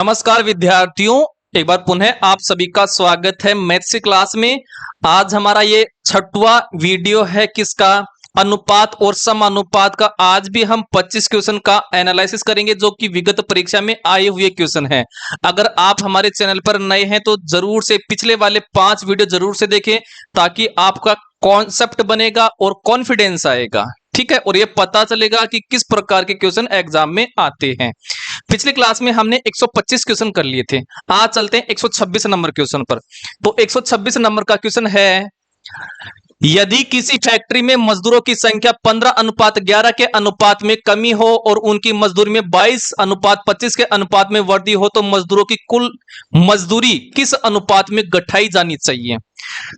नमस्कार विद्यार्थियों, एक बार पुनः आप सभी का स्वागत है मैथ्स की क्लास में। आज हमारा ये छठवां वीडियो है किसका, अनुपात और समानुपात का। आज भी हम 25 क्वेश्चन का एनालिसिस करेंगे जो कि विगत परीक्षा में आए हुए क्वेश्चन हैं। अगर आप हमारे चैनल पर नए हैं तो जरूर से पिछले वाले 5 वीडियो जरूर से देखें ताकि आपका कॉन्सेप्ट बनेगा और कॉन्फिडेंस आएगा। ठीक है, और ये पता चलेगा कि किस प्रकार के क्वेश्चन एग्जाम में आते हैं। पिछली क्लास में हमने 125 क्वेश्चन कर लिए थे। आज चलते हैं 126 नंबर क्वेश्चन पर। तो 126 नंबर का क्वेश्चन है, यदि किसी फैक्ट्री में मजदूरों की संख्या 15:11 के अनुपात में कमी हो और उनकी मजदूरी में 22:25 के अनुपात में वृद्धि हो तो मजदूरों की कुल मजदूरी किस अनुपात में घटाई जानी चाहिए।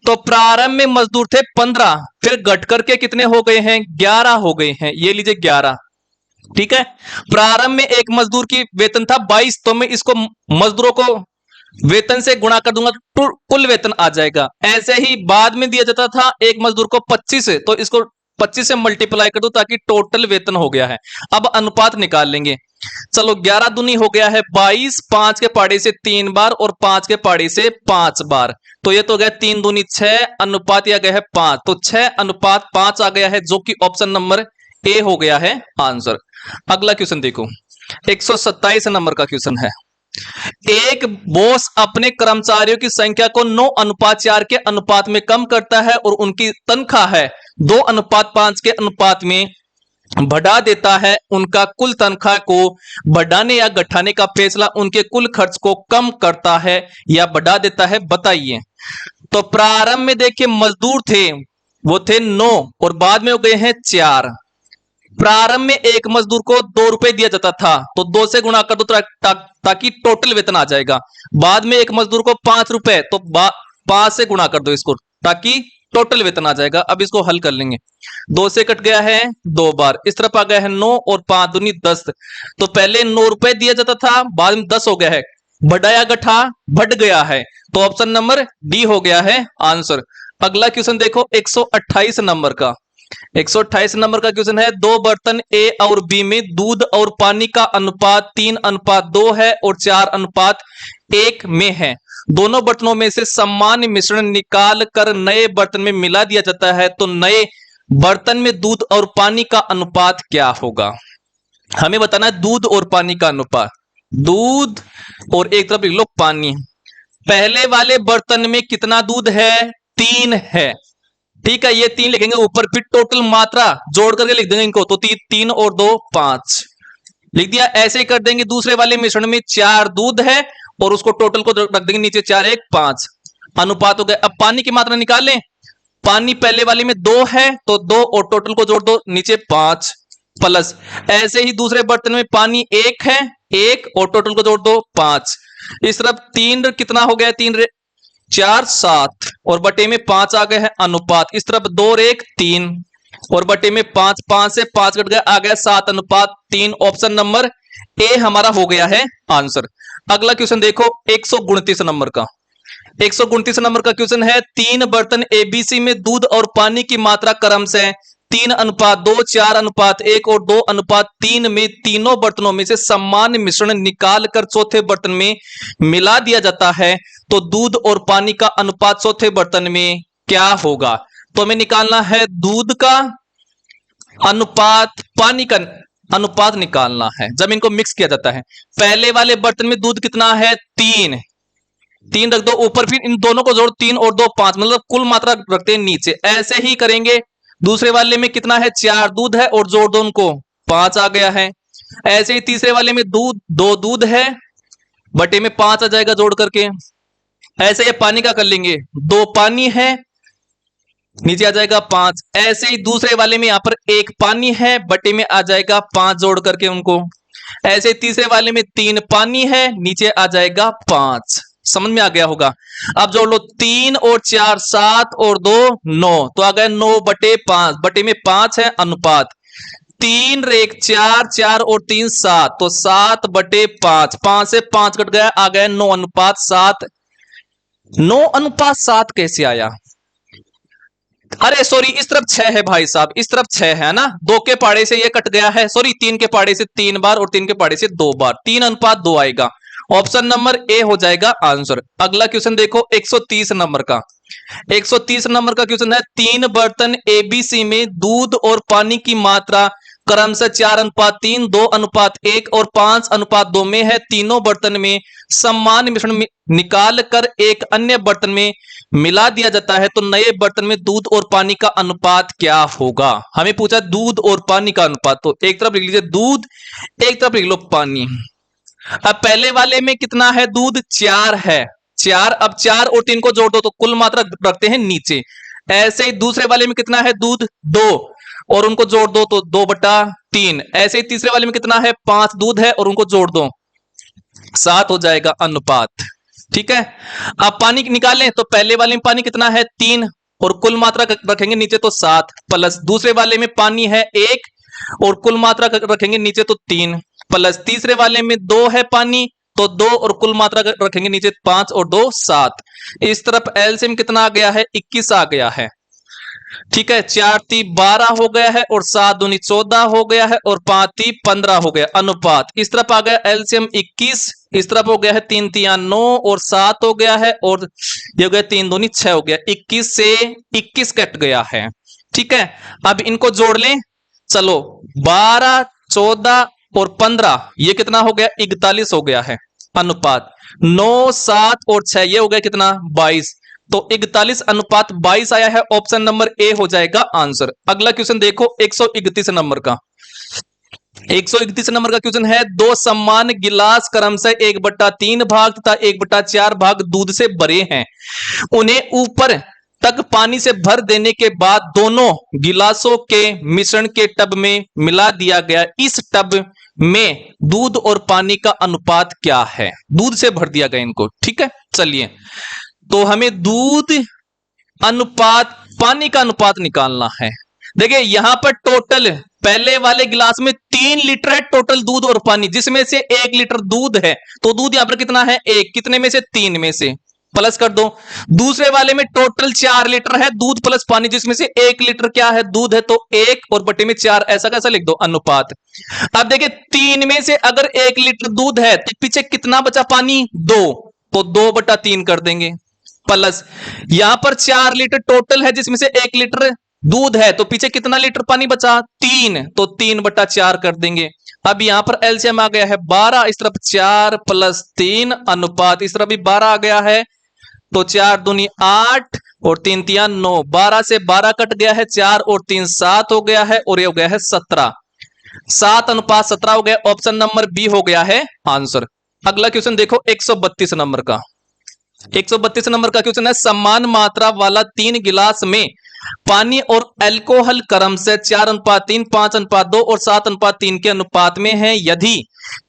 तो प्रारंभ में मजदूर थे 15, फिर घट करके कितने हो गए हैं, 11 हो गए हैं। ये लीजिए 11। ठीक है, प्रारंभ में एक मजदूर की वेतन था 22, तो मैं इसको मजदूरों को वेतन से गुणा कर दूंगा तो कुल वेतन आ जाएगा। ऐसे ही बाद में दिया जाता था एक मजदूर को 25, तो इसको 25 से मल्टीप्लाई कर दो ताकि टोटल वेतन हो गया है। अब अनुपात निकाल लेंगे। चलो 11 दूनी हो गया है 22, 5 के पाड़े से 3 बार और 5 के पाड़े से 5 बार, तो ये तो गया 3 दूनी 6, अनुपात आ गया है 5, तो 6:5 आ गया है जो कि ऑप्शन नंबर ए हो गया है आंसर। अगला क्वेश्चन देखो, 127 नंबर का क्वेश्चन है। एक बॉस अपने कर्मचारियों की संख्या को 9:4 के अनुपात में कम करता है और उनकी तनख्वाह है 2:5 के अनुपात में बढ़ा देता है। उनका कुल तनख्वाह को बढ़ाने या घटाने का फैसला उनके कुल खर्च को कम करता है या बढ़ा देता है, बताइए। तो प्रारंभ में देखिए मजदूर थे, वो थे 9 और बाद में हो गए हैं 4। प्रारंभ में एक मजदूर को 2 रुपए दिया जाता था, तो 2 से गुणा कर दो ताकि टोटल वेतन आ जाएगा। बाद में एक मजदूर को 5 रुपए, तो 5 से गुणा कर दो इसको ताकि टोटल वेतन आ जाएगा। अब इसको हल कर लेंगे। 2 से कट गया है 2 बार, इस तरफ आ गया है 9 और 5 दूनी 10। तो पहले 9 रुपए दिया जाता था, बाद में 10 हो गया है, बढ़ाया घटा बढ़ गया है, तो ऑप्शन नंबर डी हो गया है आंसर। अगला क्वेश्चन देखो 128 नंबर का। 128 नंबर का क्वेश्चन है, दो बर्तन ए और बी में दूध और पानी का अनुपात 3:2 है और 4:1 में है। दोनों बर्तनों में से समान मिश्रण निकाल कर नए बर्तन में मिला दिया जाता है, तो नए बर्तन में दूध और पानी का अनुपात क्या होगा। हमें बताना है दूध और पानी का अनुपात। दूध और एक तरफ लिख लो पानी। पहले वाले बर्तन में कितना दूध है, 3 है। ठीक है, ये 3 लिखेंगे ऊपर, फिर टोटल मात्रा जोड़ करके लिख देंगे इनको, तो 3 और 2 5 लिख दिया। ऐसे ही कर देंगे दूसरे वाले मिश्रण में 4 दूध है और उसको टोटल को रख देंगे नीचे, 4 1 5 अनुपात हो गया। अब पानी की मात्रा निकाल लें। पानी पहले वाले में 2 है, तो 2 और टोटल को जोड़ दो नीचे 5 प्लस। ऐसे ही दूसरे बर्तन में पानी 1 है, 1 और टोटल को जोड़ दो 5। इस तरफ 3 कितना हो गया, 3 4 7 और बटे में 5 आ गए हैं अनुपात। इस तरफ 2 और 1 3 और बटे में 5, 5 से 5 कट गया, आ गया 7:3। ऑप्शन नंबर ए हमारा हो गया है आंसर। अगला क्वेश्चन देखो 129 नंबर का। 129 नंबर का क्वेश्चन है, 3 बर्तन एबीसी में दूध और पानी की मात्रा क्रम से 3:2, 4:1 और 2:3 में तीनों बर्तनों में से समान मिश्रण निकाल कर चौथे बर्तन में मिला दिया जाता है, तो दूध और पानी का अनुपात चौथे बर्तन में क्या होगा। तो हमें निकालना है दूध का अनुपात, पानी का अनुपात निकालना है जब इनको मिक्स किया जाता है। पहले वाले बर्तन में दूध कितना है, 3 रख दो ऊपर, फिर इन दोनों को जोड़ 3 और 2 5, मतलब कुल मात्रा रखते हैं नीचे। ऐसे ही करेंगे दूसरे वाले में कितना है, 4 दूध है और जोड़ दो उनको, 5 आ गया है। ऐसे ही तीसरे वाले में 2 दूध है, बटे में 5 आ जाएगा जोड़ करके। ऐसे ही पानी का कर लेंगे, 2 पानी है, नीचे आ जाएगा 5। ऐसे ही दूसरे वाले में यहां पर 1 पानी है, बटे में आ जाएगा 5 जोड़ करके उनको। ऐसे तीसरे वाले में 3 पानी है, नीचे आ जाएगा 5। समझ में आ गया होगा। अब जोड़ लो 3 और 4 7 और 2 9, तो आ गया 9/5, बटे में 5 है अनुपात। 3 रेख 4, 4 और 3 7, तो 7/5, 5 से 5 कट गया, आ गया 9:7। 9:7 कैसे आया, अरे सॉरी, इस तरफ 6 है भाई साहब, इस तरफ 6 है ना, 2 के पाड़े से ये कट गया है, सॉरी 3 के पाड़े से 3 बार और 3 के पाड़े से 2 बार, 3:2 आएगा। ऑप्शन नंबर ए हो जाएगा आंसर। अगला क्वेश्चन देखो 130 नंबर का। 130 नंबर का क्वेश्चन है, 3 बर्तन एबीसी में दूध और पानी की मात्रा क्रमशः 4:3, 2:1 और 5:2 में है। तीनों बर्तन में समान मिश्रण निकाल कर एक अन्य बर्तन में मिला दिया जाता है, तो नए बर्तन में दूध और पानी का अनुपात क्या होगा। हमें पूछा दूध और पानी का अनुपात, तो एक तरफ लिख लीजिए दूध, एक तरफ लिख लो पानी। अब पहले वाले में कितना है, दूध 4 है, 4। अब 4 और 3 को जोड़ दो तो कुल मात्रा रखते हैं नीचे। ऐसे ही दूसरे वाले में कितना है, दूध 2 और उनको जोड़ दो तो 2/3। ऐसे ही तीसरे वाले में कितना है, 5 दूध है और उनको जोड़ दो 7 हो जाएगा अनुपात। ठीक है। अब पानी निकालें तो पहले वाले में पानी कितना है, 3 और कुल मात्रा रखेंगे नीचे तो 7, प्लस दूसरे वाले में पानी है 1 और कुल मात्रा रखेंगे नीचे तो 3, प्लस तीसरे वाले में 2 है पानी तो 2 और कुल मात्रा रखेंगे नीचे 5 और 2 7। इस तरफ एलसीएम कितना आ गया है, 21 आ गया है। ठीक है, 4 3 12 हो गया है और 7 दूनी 14 हो गया है और 5 3 15 हो गया अनुपात। इस तरफ आ गया एलसीएम 21, इस तरफ हो गया है 3 3 9 और 7 हो गया है और ये हो गया 3 दूनी 6 हो गया, 21 से 21 कट गया है। ठीक है, अब इनको जोड़ लें, चलो 12 14 और 15 ये कितना हो गया, 41 हो गया है अनुपात। 9 7 और 6 ये हो गया कितना, 22, तो 41 अनुपात 22 आया है। ऑप्शन नंबर ए हो जाएगा आंसर। अगला क्वेश्चन देखो 131 नंबर का। 131 नंबर का क्वेश्चन है, 2 समान गिलास क्रमशः 1/3 भाग तथा 1/4 भाग दूध से भरे हैं। उन्हें ऊपर तक पानी से भर देने के बाद दोनों गिलासों के मिश्रण के टब में मिला दिया गया। इस टब में दूध और पानी का अनुपात क्या है। दूध से भर दिया गया इनको। ठीक है, चलिए तो हमें दूध अनुपात पानी का अनुपात निकालना है। देखिए यहां पर टोटल पहले वाले गिलास में 3 लीटर है टोटल दूध और पानी, जिसमें से 1 लीटर दूध है, तो दूध यहां पर कितना है, 1, कितने में से, 3 में से, प्लस कर दो। दूसरे वाले में टोटल 4 लीटर है दूध प्लस पानी, जिसमें से 1 लीटर क्या है, दूध है, तो 1 और बटे में 4, ऐसा कैसा लिख दो अनुपात। अब देखिए 3 में से अगर 1 लीटर दूध है तो पीछे कितना बचा पानी, 2, तो 2/3 कर देंगे, प्लस यहां पर 4 लीटर टोटल है जिसमें से 1 लीटर दूध है, तो पीछे कितना लीटर पानी बचा, 3, तो 3/4 कर देंगे। अब यहां पर एलसीएम आ गया है 12, इस तरफ 4 + 3 अनुपात, इस तरफ भी 12 आ गया है, तो 4 दूनी 8 और 3 3 9, 12 से 12 कट गया है, 4 और 3 7 हो गया है और ये हो गया है 17, 7:17 हो गया। ऑप्शन नंबर बी हो गया है आंसर। अगला क्वेश्चन देखो 132 नंबर का। 132 नंबर का क्वेश्चन है, समान मात्रा वाला 3 गिलास में पानी और अल्कोहल क्रमशः 4:3, 5:2 और 7:3 के अनुपात में है। यदि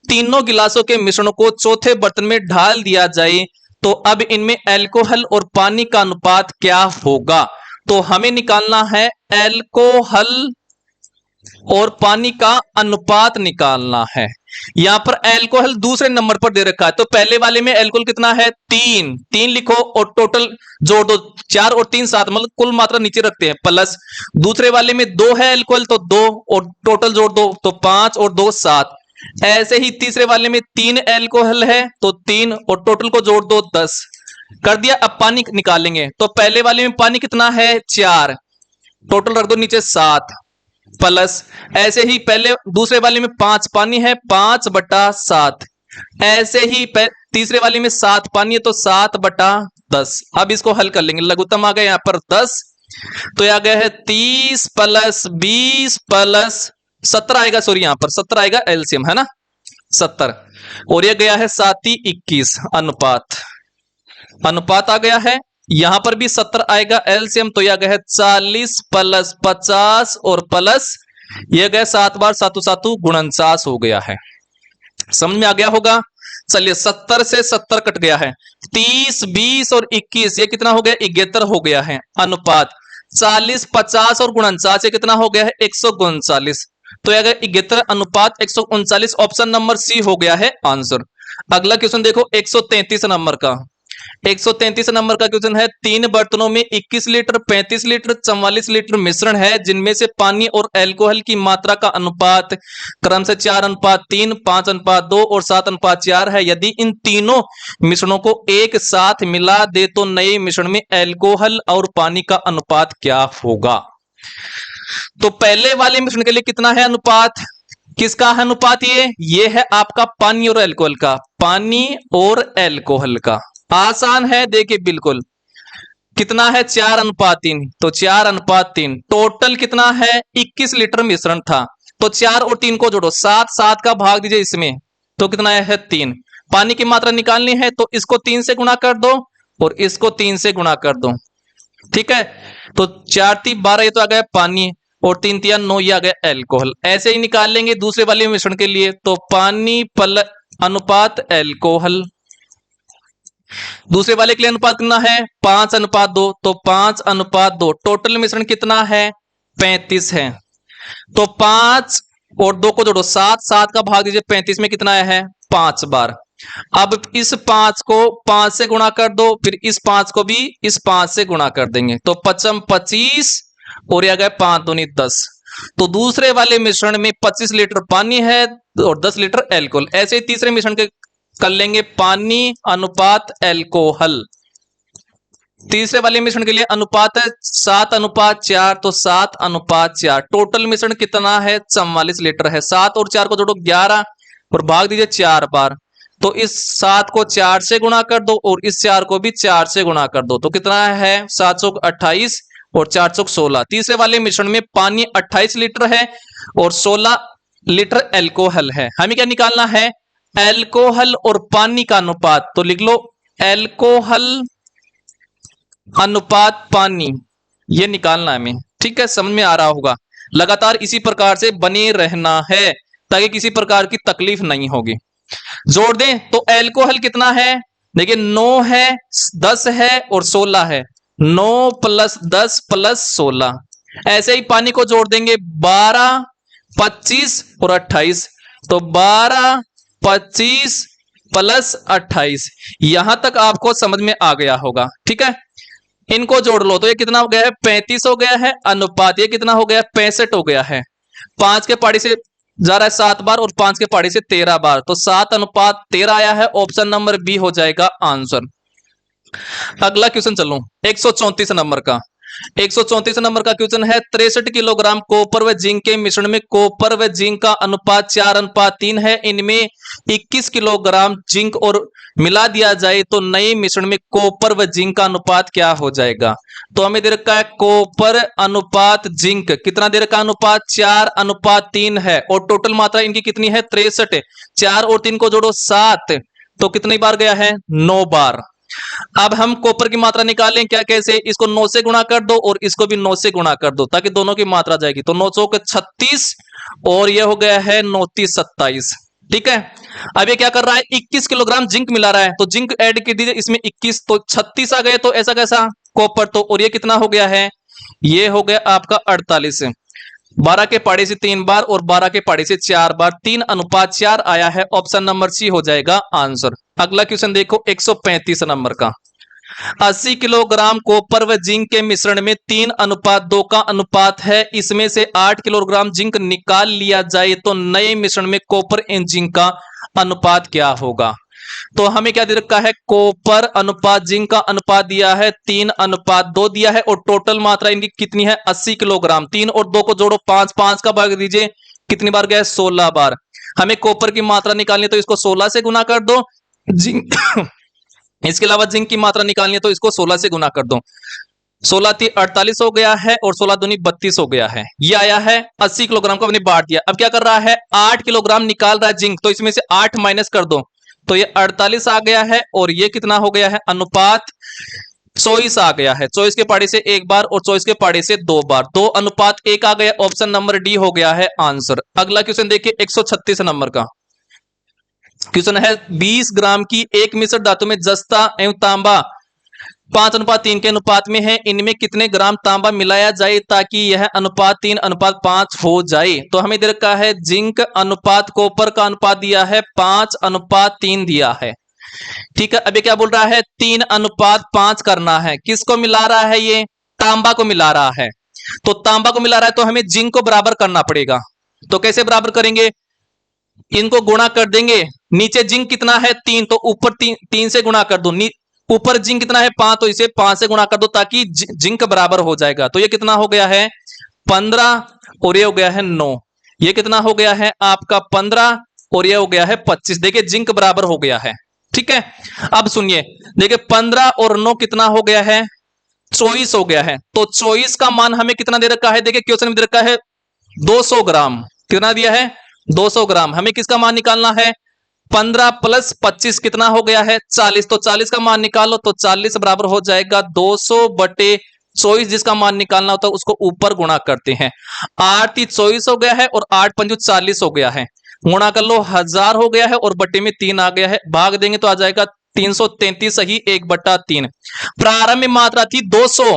तीनों गिलासों के मिश्रण को चौथे बर्तन में ढाल दिया जाए तो अब इनमें अल्कोहल और पानी का अनुपात क्या होगा। तो हमें निकालना है अल्कोहल और पानी का अनुपात निकालना है। यहां पर अल्कोहल दूसरे नंबर पर दे रखा है, तो पहले वाले में अल्कोहल कितना है, 3 लिखो और टोटल जोड़ दो, 4 और 3 7, मतलब कुल मात्रा नीचे रखते हैं, प्लस दूसरे वाले में 2 है अल्कोहल तो 2 और टोटल जोड़ दो तो 5 और 2 7। ऐसे ही तीसरे वाले में 3 अल्कोहल है तो 3 और टोटल को जोड़ दो 10 कर दिया। अब पानी निकालेंगे तो पहले वाले में पानी कितना है, 4, टोटल रख दो नीचे 7, प्लस ऐसे ही पहले दूसरे वाले में 5 पानी है, 5/7, ऐसे ही तीसरे वाले में 7 पानी है तो 7/10। अब इसको हल कर लेंगे, लघुत्तम आ गया यहां पर 10, तो आ गया है 30 + 20 + 17 आएगा, सॉरी यहां पर 17 आएगा एलसीएम है ना, 70, और ये गया है 7 × 21 अनुपात आ गया है। यहां पर भी 70 आएगा एलसीएम, तो यह गया है 40 + 50 और प्लस यह गया 7 बार 7 7 49 हो गया है। समझ में आ गया होगा। चलिए 70 से 70 कट गया है, 30 20 और 21 ये कितना हो गया, 71 हो गया है अनुपात। 40 50 और 49 ये कितना हो गया है, 139, तो यह गया 71 अनुपात 139। ऑप्शन नंबर सी हो गया है आंसर। अगला क्वेश्चन देखो 133 नंबर का। 133 नंबर का क्वेश्चन है, 3 बर्तनों में 21 लीटर, 35 लीटर, 44 लीटर मिश्रण है, जिनमें से पानी और अल्कोहल की मात्रा का अनुपात क्रम से 4:3, 5:2 और 7:4 है। यदि इन तीनों मिश्रणों को एक साथ मिला दे तो नए मिश्रण में अल्कोहल और पानी का अनुपात क्या होगा? तो पहले वाले मिश्रण के लिए कितना है अनुपात? किसका है अनुपात? ये है आपका पानी और अल्कोहल का, पानी और अल्कोहल का। आसान है, देखिए बिल्कुल। कितना है? 4:3, तो 4:3। टोटल कितना है? 21 लीटर मिश्रण था, तो 4 और 3 को जोड़ो, 7, 7 का भाग दीजिए इसमें, तो कितना है? 3। पानी की मात्रा निकालनी है तो इसको 3 से गुणा कर दो और इसको 3 से गुणा कर दो, ठीक है। तो 4 3 12, ये तो आ गया पानी, और 3 3 9, ये आ गया अल्कोहल। ऐसे ही निकाल लेंगे दूसरे वाले मिश्रण के लिए, तो पानी अनुपात अल्कोहल। दूसरे वाले के लिए अनुपात कितना है? 5:2, तो 5:2। टोटल मिश्रण कितना है? 35 है, तो 5 और 2 को जोड़ो, 7, 7 का भाग दीजिए 35 में, कितना है? 5 बार। अब इस 5 को 5 से गुणा कर दो, फिर इस 5 को भी इस 5 से गुणा कर देंगे, तो 5 25 और आ गया 5 दूनी 10। तो दूसरे वाले मिश्रण में 25 लीटर पानी है और 10 लीटर अल्कोहल। ऐसे ही तीसरे मिश्रण के कर लेंगे, पानी अनुपात अल्कोहल। तीसरे वाले मिश्रण के लिए अनुपात है 7:4, तो 7:4। टोटल मिश्रण कितना है? 44 लीटर है। 7 और 4 को जोड़ो 11 और भाग दीजिए 4 बार, तो इस 7 को 4 से गुणा कर दो और इस 4 को भी 4 से गुणा कर दो, तो कितना है? 728 और 416। तीसरे वाले मिश्रण में पानी 28 लीटर है और 16 लीटर अल्कोहल है। हमें क्या निकालना है? अल्कोहल और पानी का अनुपात। तो लिख लो अल्कोहल अनुपात पानी, ये निकालना है हमें, ठीक है। समझ में आ रहा होगा। लगातार इसी प्रकार से बने रहना है ताकि किसी प्रकार की तकलीफ नहीं होगी। जोड़ दें तो अल्कोहल कितना है? देखिए 9 है, 10 है और 16 है। 9 + 10 + 16। ऐसे ही पानी को जोड़ देंगे, 12, 25 और 28, तो 12, 25 + 28। यहां तक आपको समझ में आ गया होगा, ठीक है। इनको जोड़ लो तो ये कितना हो गया है? 35 हो गया है। अनुपात ये कितना हो गया? 65 हो गया है। 5 के पहाड़ी से जा रहा है 7 बार और 5 के पहाड़ी से 13 बार, तो 7:13 आया है। ऑप्शन नंबर बी हो जाएगा आंसर। अगला क्वेश्चन चलो 134 नंबर का। 134 नंबर का क्वेश्चन है, 63 किलोग्राम कॉपर व जिंक के मिश्रण में कॉपर व जिंक का अनुपात 4:3 है। इनमें 21 किलोग्राम जिंक और मिला दिया जाए तो नए मिश्रण में कॉपर व जिंक का अनुपात क्या हो जाएगा? तो हमें दे रखा है कॉपर अनुपात जिंक, कितना दे रखा है अनुपात? 4:3 है, और टोटल मात्रा इनकी कितनी है? 63। 4 और 3 को जोड़ो 7, तो कितनी बार गया है? 9 बार। अब हम कॉपर की मात्रा निकालें, क्या कैसे? इसको 9 से गुणा कर दो और इसको भी 9 से गुणा कर दो ताकि दोनों की मात्रा जाएगी, तो 9 चौक 36 और ये हो गया है 9 3 27, ठीक है। अब ये क्या कर रहा है? 21 किलोग्राम जिंक मिला रहा है, तो जिंक ऐड कर दीजिए इसमें 21, तो 36 आ गए, तो ऐसा कैसा कॉपर, तो और ये कितना हो गया है? ये हो गया आपका 48। 12 के पहाड़ी से 3 बार और 12 के पहाड़ी से 4 बार, 3:4 आया है। ऑप्शन नंबर सी हो जाएगा आंसर। अगला क्वेश्चन देखो 135 नंबर का। 80 किलोग्राम कॉपर व जिंक के मिश्रण में 3:2 का अनुपात है। इसमें से 8 किलोग्राम जिंक निकाल लिया जाए तो नए मिश्रण में कॉपर एंड जिंक का अनुपात क्या होगा? तो हमें क्या दे रखा है? कॉपर अनुपात जिंक का अनुपात दिया है 3:2 दिया है, और टोटल मात्रा इनकी कितनी है? 80 किलोग्राम। 3 और 2 को जोड़ो 5, 5 का भाग दीजिए, कितनी बार गया? 16 बार। हमें कॉपर की मात्रा निकालनी है तो इसको 16 से गुना कर दो। जिंक इसके अलावा जिंक की मात्रा निकालनी है तो इसको 16 से गुना कर दो। 16 3 48 हो गया है और 16 दूनी 32 हो गया है। ये आया है 80 किलोग्राम को हमने बांट दिया। अब क्या कर रहा है? 8 किलोग्राम निकाल रहा है जिंक, तो इसमें से 8 माइनस कर दो, तो ये 48 आ गया है, और ये कितना हो गया है? अनुपात 24 आ गया है। 24 के पहाड़ी से 1 बार और 24 के पहाड़ी से 2 बार, 2:1 आ गया। ऑप्शन नंबर डी हो गया है आंसर। अगला क्वेश्चन देखिए 136 नंबर का क्वेश्चन है, 20 ग्राम की एक मिश्र धातु में जस्ता एवं तांबा 5:3 के अनुपात में है। इनमें कितने ग्राम तांबा मिलाया जाए ताकि यह अनुपात 3:5 हो जाए? तो हमें दे रखा है जिंक अनुपात कॉपर का अनुपात दिया है 5:3 दिया है। ठीक है, अब ये क्या बोल रहा है, 3:5 करना है। किसको मिला रहा है, ये तांबा को मिला रहा है। तो तांबा को मिला रहा है तो हमें जिंक को बराबर करना पड़ेगा। तो कैसे बराबर करेंगे, इनको गुणा कर देंगे। नीचे जिंक कितना है 3, तो ऊपर 3 से गुणा कर दो। ऊपर जिंक कितना है 5, तो इसे 5 से गुणा कर दो ताकि जिंक बराबर हो जाएगा। तो ये कितना हो गया है 15 और ये हो गया है 9। ये कितना हो गया है आपका 15 और ये हो गया है 25। देखिए जिंक बराबर हो गया है। ठीक है, अब सुनिए, देखिए 15 और 9 कितना हो गया है 24 हो गया है। तो 24 का मान हमें कितना दे रखा है, देखिए क्वेश्चन में दे रखा है 200 ग्राम। कितना दिया है 200 ग्राम। हमें किसका मान निकालना है, 15 + 25 कितना हो गया है 40। तो 40 का मान निकालो, तो 40 बराबर हो जाएगा 200/24। जिसका मान निकालना होता है उसको ऊपर गुणा करते हैं। 8 × 24 हो गया है और 8 × 5 = 40 हो गया है। गुणा कर लो, 1000 हो गया है और बटे में 3 आ गया है। भाग देंगे तो आ जाएगा 333 सही 1/3। प्रारंभ में मात्रा थी 200,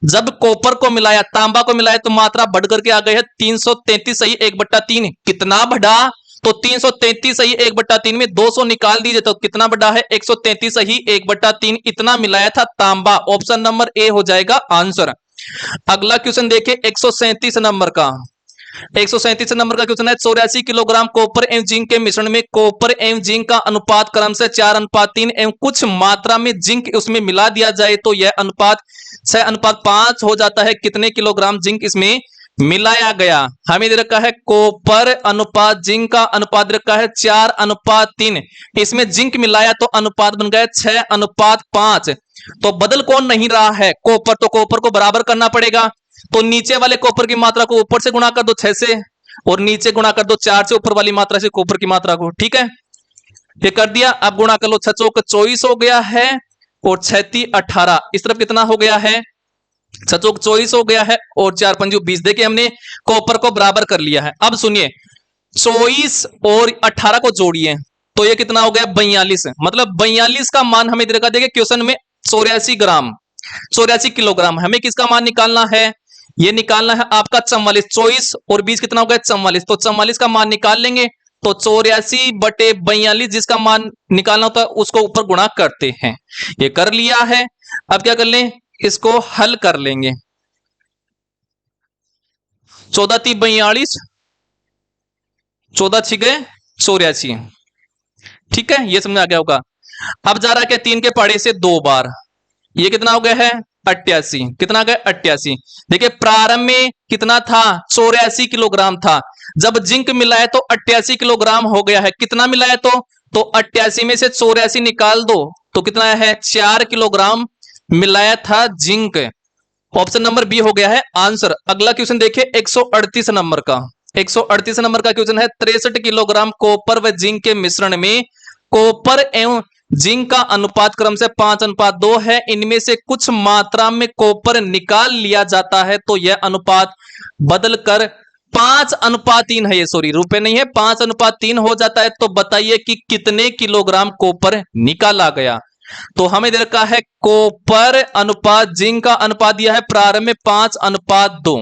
जब कॉपर को मिलाया, तांबा को मिलाया तो मात्रा बढ़ करके आ गई है 333 सही 1/3। कितना बढ़ा, तो 333 सही 1/3 में 200 निकाल दीजिए तो कितना बढ़ा है 133 सही 1/3। इतना मिलाया था तांबा। ऑप्शन नंबर ए हो जाएगा आंसर। अगला क्वेश्चन देखिए 137 नंबर का। 137 नंबर का क्वेश्चन है, 84 किलोग्राम कॉपर एवं जिंक के मिश्रण में कॉपर एवं जिंक का अनुपात क्रम से 4:3 एवं कुछ मात्रा में जिंक उसमें मिला दिया जाए तो यह अनुपात 6:5 हो जाता है। कितने किलोग्राम जिंक इसमें मिलाया गया। हमें दे रखा है कॉपर अनुपात जिंक का अनुपात दे रखा है 4:3। इसमें जिंक मिलाया तो अनुपात बन गया 6:5। तो बदल कौन नहीं रहा है, कॉपर। तो कॉपर को बराबर करना पड़ेगा। तो नीचे वाले कॉपर की मात्रा को ऊपर से गुणा कर दो 6 से, और नीचे गुणा कर दो 4 से, ऊपर वाली मात्रा से कॉपर की मात्रा को। ठीक है, ये कर दिया। अब गुणा कर लो, 6 चौक 24 हो गया है और 6 × 18। इस तरफ कितना हो गया है 6 चौक 24 हो गया है और 4 × 5 = 20। देखिए हमने कॉपर को बराबर कर लिया है। अब सुनिए 24 और 18 को जोड़िए तो ये कितना हो गया 42। मतलब 42 का मान हमें दे रखा, देखिए क्वेश्चन में 84 ग्राम 84 किलोग्राम। हमें किसका मान निकालना है, ये निकालना है आपका 44। 24 और 20 कितना हो गया 44। तो 44 का मान निकाल लेंगे तो 84/42 जिसका मान निकालना होता है उसको ऊपर गुणा करते हैं। ये कर लिया है। अब क्या कर लें, इसको हल कर लेंगे। 14 × 3 = 42, 14 × 6 = 84। ठीक है, ये समझ आ गया होगा। अब जा रहा है 3 के पहाड़े से 2 बार, ये कितना हो गया है 88। कितना गया 88। देखिए प्रारंभ में कितना था 84 किलोग्राम था, जब जिंक मिलाया तो 88 किलोग्राम हो गया है। कितना मिलाया तो 88 में से 84 निकाल दो तो कितना है 4 किलोग्राम मिलाया था जिंक। ऑप्शन नंबर बी हो गया है आंसर। अगला क्वेश्चन देखिए 138 नंबर का। 138 नंबर का क्वेश्चन है, 63 किलोग्राम कॉपर व जिंक के मिश्रण में कॉपर एवं जिंक का अनुपात क्रम से 5:2 है। इनमें से कुछ मात्रा में कॉपर निकाल लिया जाता है तो यह अनुपात बदलकर 5:3 है। ये सॉरी रुपए नहीं है, 5:3 हो जाता है। तो बताइए कि कितने किलोग्राम कॉपर निकाला गया। तो हमें दे रखा है कॉपर अनुपात जिंक का अनुपात दिया है प्रारंभ में 5:2।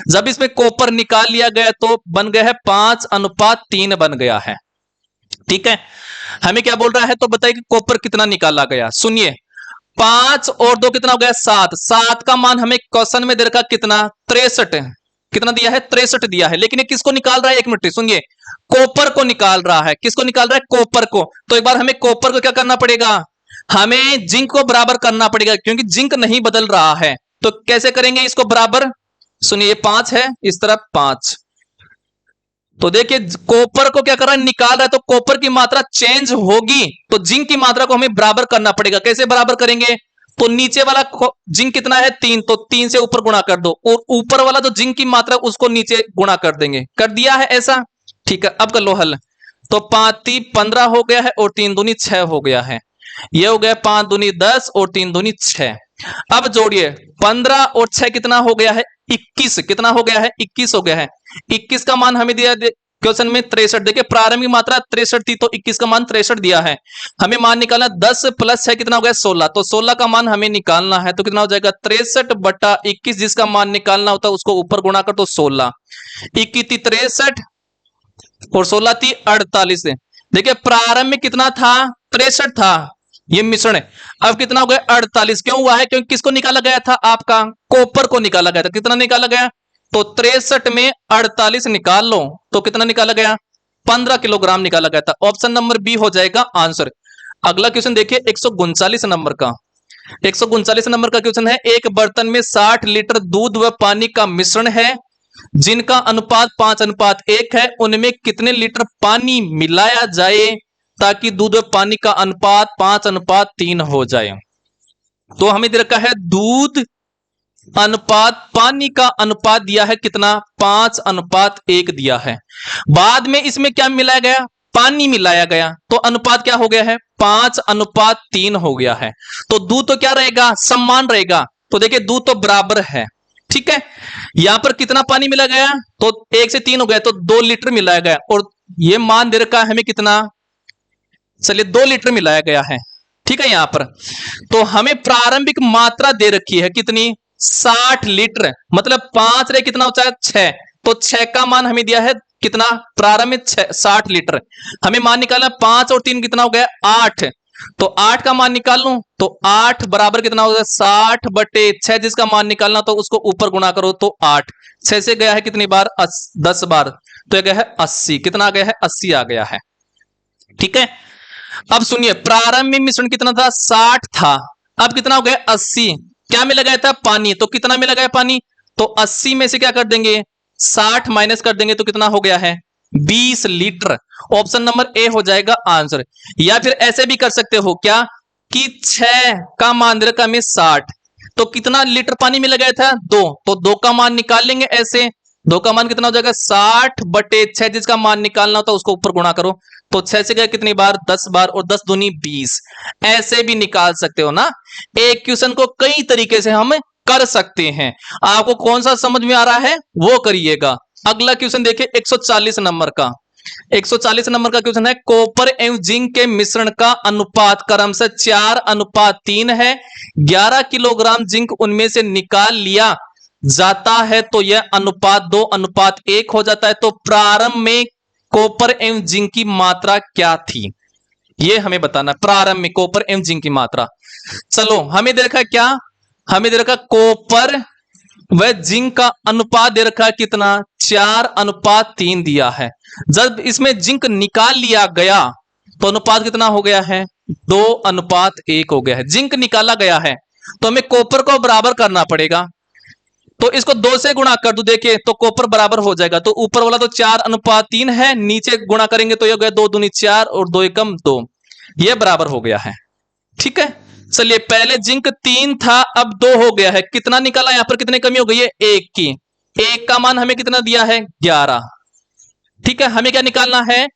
जब इसमें कॉपर निकाल लिया गया तो बन गया है 5:3 बन गया है। ठीक है, हमें क्या बोल रहा है, तो बताइए कि कॉपर कितना निकाला गया। सुनिए 5 और 2 कितना हो गया 7। 7 का मान हमें क्वेश्चन में दे रखा कितना 63। कितना दिया है 63 दिया है। लेकिन ये किसको निकाल रहा है, एक मिनट सुनिए, कॉपर को निकाल रहा है। किसको निकाल रहा है, कॉपर को। तो एक बार हमें कॉपर को क्या करना पड़ेगा, हमें जिंक को बराबर करना पड़ेगा, क्योंकि जिंक नहीं बदल रहा है। तो कैसे करेंगे इसको बराबर, सुनिए 5 है इस तरफ 5। तो देखिए कॉपर को क्या कर रहा है निकाल रहा है, तो कॉपर की मात्रा चेंज होगी तो जिंक की मात्रा को हमें बराबर करना पड़ेगा। कैसे बराबर करेंगे, तो नीचे वाला जिंक कितना है 3, तो 3 से ऊपर गुणा कर दो, और ऊपर वाला जो जिंक की मात्रा उसको नीचे गुणा कर देंगे। कर दिया है ऐसा। ठीक है, अब कर लो हल। तो 5 × 3 = 15 हो गया है और 3 दूनी 6 हो गया है। ये हो गया 5 दूनी 10 और 3 दूनी 6। अब जोड़िए 15 और 6 कितना हो गया है 21। कितना हो गया है 21 हो गया है। 21 का मान हमें दिया क्वेश्चन में 63। देखिए प्रारंभिक मात्रा 63 थी तो 21 का मान 63 दिया है। हमें मान निकालना 10 + 6 कितना हो गया 16। तो 16 का मान हमें निकालना है तो कितना हो जाएगा 63/21। जिसका मान निकालना होता है उसको ऊपर गुणा कर तो 16। 21 × 3 = 63 और 16 × 3 = 48। देखिए प्रारंभ में कितना था 63 था, ये मिश्रण है। अब कितना हो गया 48। क्यों हुआ है? क्योंकि किसको निकाला गया था? आपका कॉपर को निकाला गया था। कितना निकाला गया? तो 63 में 48 निकाल लो तो कितना निकाला गया? 15 किलोग्राम निकाला गया था। ऑप्शन नंबर बी हो जाएगा आंसर। अगला क्वेश्चन देखिए 139 नंबर का। 139 नंबर का क्वेश्चन है, एक बर्तन में 60 लीटर दूध व पानी का मिश्रण है जिनका अनुपात 5:1 है। उनमें कितने लीटर पानी मिलाया जाए ताकि दूध व पानी का अनुपात 5:3 हो जाए? तो हमें दे रखा है दूध अनुपात पानी का अनुपात दिया है कितना? 5:1 दिया है। बाद में इसमें क्या मिलाया गया? पानी मिलाया गया तो अनुपात क्या हो गया है? 5:3 हो गया है। तो दूध तो क्या रहेगा? समान रहेगा। तो देखिए दूध तो बराबर है, ठीक है। यहां पर कितना पानी मिला गया? तो 1 से 3 हो गया तो 2 लीटर मिलाया गया। और ये मान दे रखा है हमें कितना? चलिए 2 लीटर मिलाया गया है, ठीक है। यहां पर तो हमें प्रारंभिक मात्रा दे रखी है कितनी? 60 लीटर। मतलब 5 रे कितना होता है? 6। तो 6 का मान हमें दिया है कितना? प्रारंभिक 60 लीटर। हमें मान निकालना 5 और 3 कितना हो गया? 8। तो 8 का मान निकाल लूं तो 8 बराबर कितना हो गया? 60/6। जिसका मान निकालना तो उसको ऊपर गुणा करो तो 8। 6 से गया है कितनी बार? 10 बार। तो यह गया है 80। कितना आ गया है? 80 आ गया है, ठीक है। अब सुनिए प्रारंभ में मिश्रण कितना था? 60 था। अब कितना हो गया? 80। क्या मिला गया था? पानी। तो कितना मिला गया पानी? तो 80 में से क्या कर देंगे? 60 माइनस कर देंगे तो कितना हो गया है? 20 लीटर। ऑप्शन नंबर ए हो जाएगा आंसर। या फिर ऐसे भी कर सकते हो क्या कि 6 का मान दे रखा हमें 60। तो कितना लीटर पानी मिला गया था? 2। तो 2 का मान निकाल लेंगे ऐसे। 2 का मान कितना हो जाएगा? 60/6। जिसका मान निकालना होता है उसको ऊपर गुणा करो। तो 6 से गया कितनी बार? 10 बार। और 10 दूनी 20। ऐसे भी निकाल सकते हो ना। एक क्वेश्चन को कई तरीके से हम कर सकते हैं। आपको कौन सा समझ में आ रहा है वो करिएगा। अगला क्वेश्चन देखिए 140 नंबर का। 140 नंबर का क्वेश्चन है, कॉपर एवं जिंक के मिश्रण का अनुपात क्रमशः 4:3 है। 11 किलोग्राम जिंक उनमें से निकाल लिया जाता है तो यह अनुपात 2:1 हो जाता है। तो प्रारंभ में कॉपर एवं जिंक की मात्रा क्या थी? ये हमें बताना। प्रारंभ में कॉपर एवं जिंक की मात्रा। चलो हमें दे रखा है क्या? हमें दे रखा कॉपर व जिंक का अनुपात दे रखा है कितना? 4:3 दिया है। जब इसमें जिंक निकाल लिया गया तो अनुपात कितना हो गया है? 2:1 हो गया है। जिंक निकाला गया है तो हमें कॉपर को बराबर करना पड़ेगा। तो इसको 2 से गुणा कर दो, देखिए तो कॉपर बराबर हो जाएगा। तो ऊपर वाला तो 4:3 है, नीचे गुणा करेंगे तो ये हो गया 2 दूनी 4 और 2 एकम 2। ये बराबर हो गया है, ठीक है। चलिए पहले जिंक 3 था अब 2 हो गया है। कितना निकाला? यहां पर कितने कमी हो गई है? 1 की। 1 का मान हमें कितना दिया है? 11, ठीक है। हमें क्या निकालना है?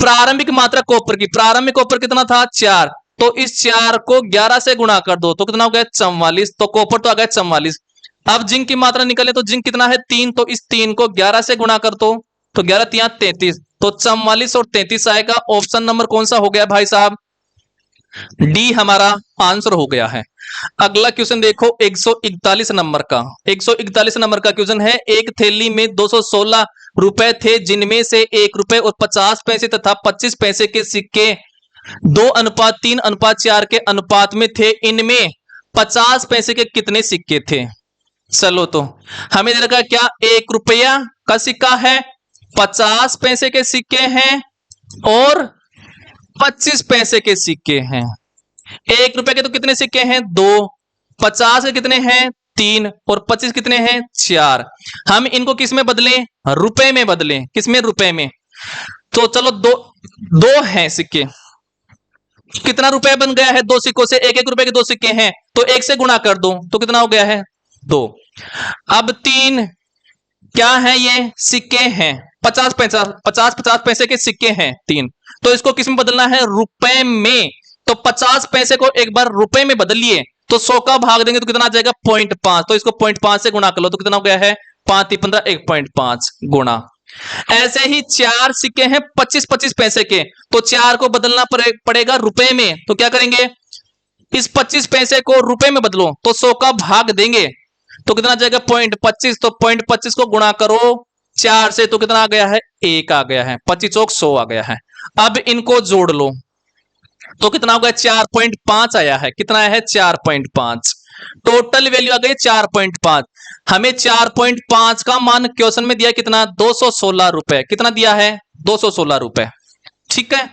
प्रारंभिक मात्रा कॉपर की। प्रारंभिक कॉपर कितना था? 4। तो इस 4 को 11 से गुणा कर दो तो कितना हो गया? 44। तो कॉपर तो आ गया 44। अब जिंक की मात्रा निकले तो जिंक कितना है? 3। तो इस 3 को 11 से गुणा कर दो तो 11 3 33। तो 44 और 33 आएगा। ऑप्शन नंबर कौन सा हो गया भाई साहब? डी हमारा आंसर हो गया है। अगला क्वेश्चन देखो 141 नंबर का। 141 नंबर का क्वेश्चन है, एक थैली में 216 रुपए थे जिनमें से 1 रुपए और 50 पैसे तथा 25 पैसे के सिक्के 2:3:4 के अनुपात में थे। इनमें 50 पैसे के कितने सिक्के थे? चलो तो हमें दे रखा है क्या? 1 रुपया का सिक्का है, 50 पैसे के सिक्के हैं और 25 पैसे के सिक्के हैं। 1 रुपए के तो कितने सिक्के हैं? 2। 50 के कितने हैं? 3। और 25 कितने हैं? 4। हम इनको किस में बदलें? रुपए में बदलें। किस में? रुपए में। तो चलो दो दो हैं सिक्के। कितना रुपए बन गया है? 2 सिक्कों से। 1-1 रुपए के 2 सिक्के हैं तो 1 से गुणा कर दो तो कितना हो गया है? 2। अब 3 क्या है? ये सिक्के हैं। 50 पैसे के सिक्के हैं 3। तो इसको किस में बदलना है? रुपए में। तो 50 पैसे को एक बार रुपए में बदलिए तो 100 का भाग देंगे तो कितना आ जाएगा? 0.5। तो इसको 0.5 से गुणा कर लो तो कितना हो गया है? 5-15 1.5 गुणा। ऐसे ही 4 सिक्के हैं 25-25 पैसे के। तो 4 को बदलना पड़ेगा रुपए में। तो क्या करेंगे? इस 25 पैसे को रुपए में बदलो तो 100 का भाग देंगे तो कितना आ जाएगा? 0.25। तो 0.25 को गुणा करो 4 से तो कितना आ गया है? 1 आ गया है। 25 चौक 100 आ गया है। अब इनको जोड़ लो। तो कितना हो गया 4.5 आया है। कितना है 4.5। टोटल वैल्यू आ गई 4.5। हमें 4.5 का मान क्वेश्चन में दिया कितना 216 रुपए। कितना दिया है 216 रुपए। ठीक है,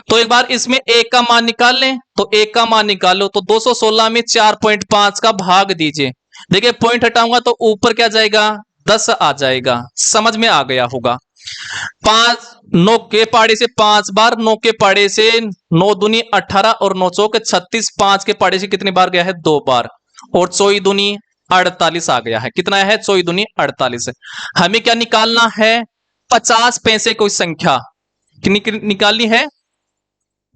तो एक बार इसमें एक का मान निकाल लें। तो एक का मान निकालो तो 216 में 4.5 का भाग दीजिए। देखिए पॉइंट हटाऊंगा तो ऊपर क्या जाएगा 10 आ जाएगा। समझ में आ गया होगा। 5 9 के पाड़े से 5 बार, 9 के पाड़े से 9 दूनी 18 और 9 चौके 36, 5 के पाड़े से कितनी बार गया है 2 बार, और 24 दूनी 48 आ गया है। कितना है 24 दूनी 48। हमें क्या निकालना है 50 पैसे कोई संख्या निकालनी है।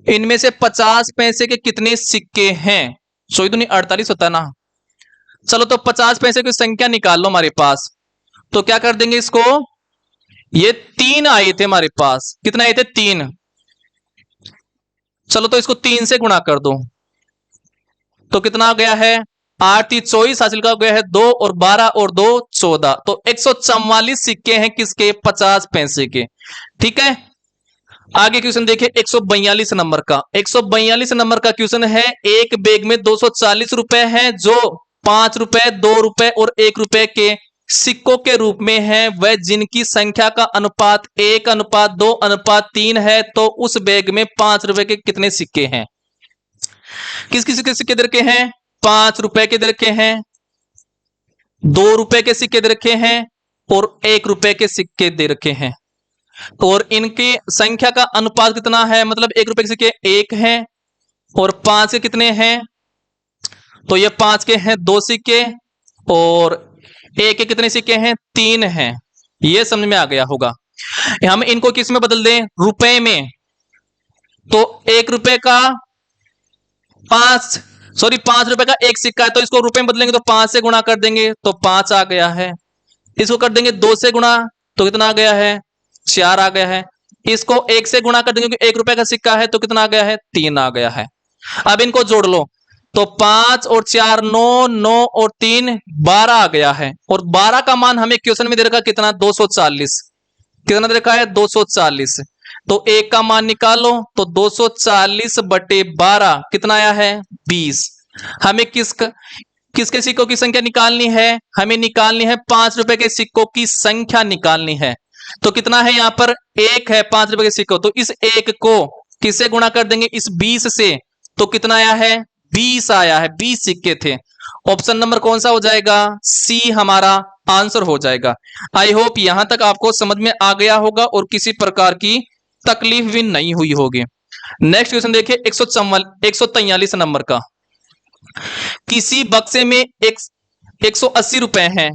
इनमें से 50 पैसे के कितने सिक्के हैं। 24 दूनी 48 होता है ना। चलो तो 50 पैसे की संख्या निकाल लो हमारे पास। तो क्या कर देंगे इसको, ये 3 आए थे हमारे पास। कितने आए थे 3। चलो तो इसको 3 से गुणा कर दो तो कितना आ गया है 8 3 24 हासिल का हो गया है 2 और 12 और 2 14। तो 144 सिक्के हैं किसके 50 पैसे के। ठीक है, आगे क्वेश्चन देखिए 142 नंबर का। 142 नंबर का क्वेश्चन है। एक बैग में 240 रुपए हैं जो 5 रुपए 2 रुपए और 1 रुपए के सिक्कों के रूप में है, वह जिनकी संख्या का अनुपात 1:2:3 है, तो उस बैग में 5 रुपए के कितने सिक्के हैं। किस किस के सिक्के दे रखे हैं 5 रुपए के दे रखे हैं, 2 रुपए के सिक्के दे रखे हैं और 1 रुपए के सिक्के दे रखे हैं। और इनकी संख्या का अनुपात कितना है, मतलब 1 रुपए के सिक्के 1 है और 5 के कितने हैं, तो ये 5 के हैं 2 सिक्के और 1 के कितने सिक्के हैं 3 हैं। ये समझ में आ गया होगा। हम इनको किस में बदल दें रुपए में। तो 1 रुपए का 5 रुपए का 1 सिक्का है तो इसको रुपए में बदलेंगे तो 5 से गुणा कर देंगे तो 5 आ गया है। इसको कर देंगे 2 से गुणा तो कितना आ गया है 4 आ गया है। इसको 1 से गुणा कर देंगे क्योंकि 1 रुपए का सिक्का है तो कितना आ गया है 3 आ गया है। अब इनको जोड़ लो तो 5 और 4 9, 9 और 3 12 आ गया है। और 12 का मान हमें क्वेश्चन में दे रखा कितना 240। कितना दे रखा है 240। तो 1 का मान निकालो तो 240 बटे 12 कितना आया है 20। हमें किसके सिक्कों की संख्या निकालनी है, हमें निकालनी है 5 रुपए के सिक्कों की संख्या निकालनी है। तो कितना है यहां पर 1 है 5 रुपए के सिक्कों, तो इस 1 को किससे गुणा कर देंगे इस 20 से, तो कितना आया है 20 आया है। 20 सिक्के थे। ऑप्शन नंबर कौन सा हो जाएगा सी हमारा आंसर हो जाएगा। आई होप यहां तक आपको समझ में आ गया होगा और किसी प्रकार की तकलीफ भी नहीं हुई होगी। नेक्स्ट क्वेश्चन देखिए 143 नंबर का। किसी बक्से में 180 रुपए हैं।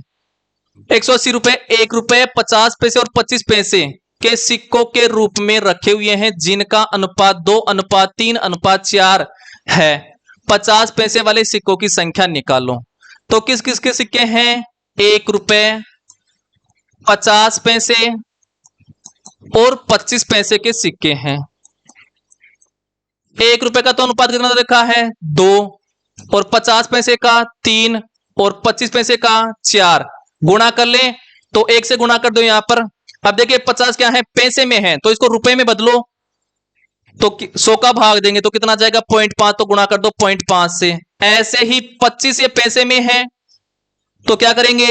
180 रुपए 1 रुपए 50 पैसे और 25 पैसे के सिक्कों के रूप में रखे हुए हैं जिनका अनुपात 2:3:4 है। 50 पैसे वाले सिक्कों की संख्या निकालो। तो किस किस के सिक्के हैं 1 रुपए 50 पैसे और 25 पैसे के सिक्के हैं। 1 रुपए का तो अनुपात कितना रखा है 2 और 50 पैसे का 3 और 25 पैसे का 4। गुणा कर ले तो 1 से गुणा कर दो यहां पर। अब देखिए 50 क्या है पैसे में है तो इसको रुपए में बदलो तो 100 का भाग देंगे तो कितना जाएगा 0.5, तो गुणा कर दो 0.5 से। ऐसे ही 25 ये पैसे में है तो क्या करेंगे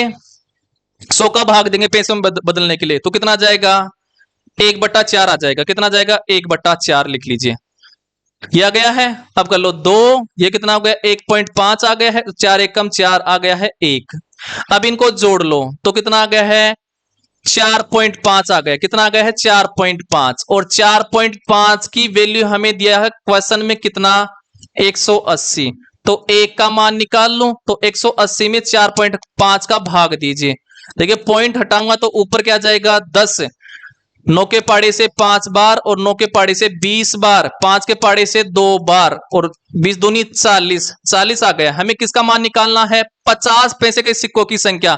100 का भाग देंगे पैसे में बदलने के लिए तो कितना जाएगा 1/4 आ जाएगा। कितना जाएगा 1/4 लिख लीजिए। ये आ गया है। अब कर लो 2, ये कितना हो गया 1.5 आ गया है, 4 1 कम 4 आ गया है 1। अब इनको जोड़ लो तो कितना आ गया है 4.5 आ गया। कितना आ गया है 4.5 और 4.5 की वैल्यू हमें दिया है क्वेश्चन में कितना 180। तो 1 का मान निकाल लो तो 180 में 4.5 का भाग दीजिए। देखिए पॉइंट हटाऊंगा तो ऊपर क्या जाएगा 10, 9 के पाड़े से 5 बार और 9 के पाड़े से 20 बार, 5 के पाड़े से 2 बार और 20 दूनी 40, 40 आ गया। हमें किसका मान निकालना है 50 पैसे के सिक्कों की संख्या।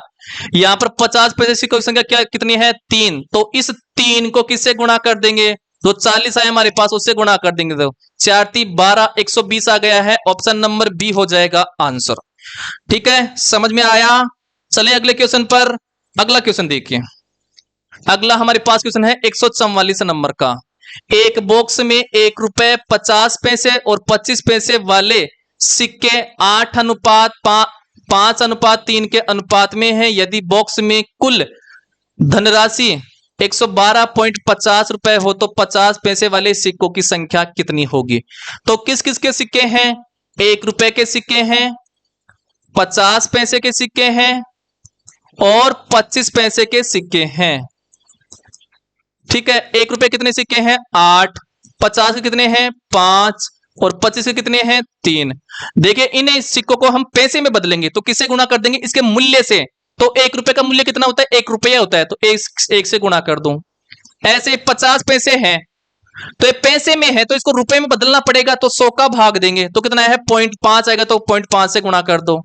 यहां पर 50 पैसे सिक्कों की संख्या क्या कितनी है 3, तो इस 3 को किससे गुणा कर देंगे जो 40 आया हमारे पास उससे गुणा कर देंगे तो 4 3 12 120 आ गया है। ऑप्शन नंबर बी हो जाएगा आंसर। ठीक है, समझ में आया। चले अगले क्वेश्चन पर। अगला क्वेश्चन देखिए। अगला हमारे पास क्वेश्चन है 144 नंबर का। एक बॉक्स में 1 रुपए 50 पैसे और 25 पैसे वाले सिक्के 8:5:3 के अनुपात में है। यदि बॉक्स में कुल धनराशि 112.50 रुपए हो तो 50 पैसे वाले सिक्कों की संख्या कितनी होगी? तो किस किस के सिक्के हैं? 1 रुपए के सिक्के हैं, 50 पैसे के सिक्के हैं और 25 पैसे के सिक्के हैं। ठीक है, 1 रुपए कितने सिक्के हैं? 8, 50 के कितने हैं? 5 और 25 के कितने हैं? 3। देखिए इन सिक्कों को हम पैसे में बदलेंगे तो किससे गुणा कर देंगे? इसके मूल्य से। तो 1 रुपए का मूल्य कितना होता है? 1 रुपया होता है, तो एक से गुणा कर दूं। ऐसे 50 पैसे हैं तो ये पैसे में है तो इसको रुपए में बदलना पड़ेगा, तो 100 का भाग देंगे तो कितना है? 0.5 आएगा, तो 0.5 से गुणा कर दो।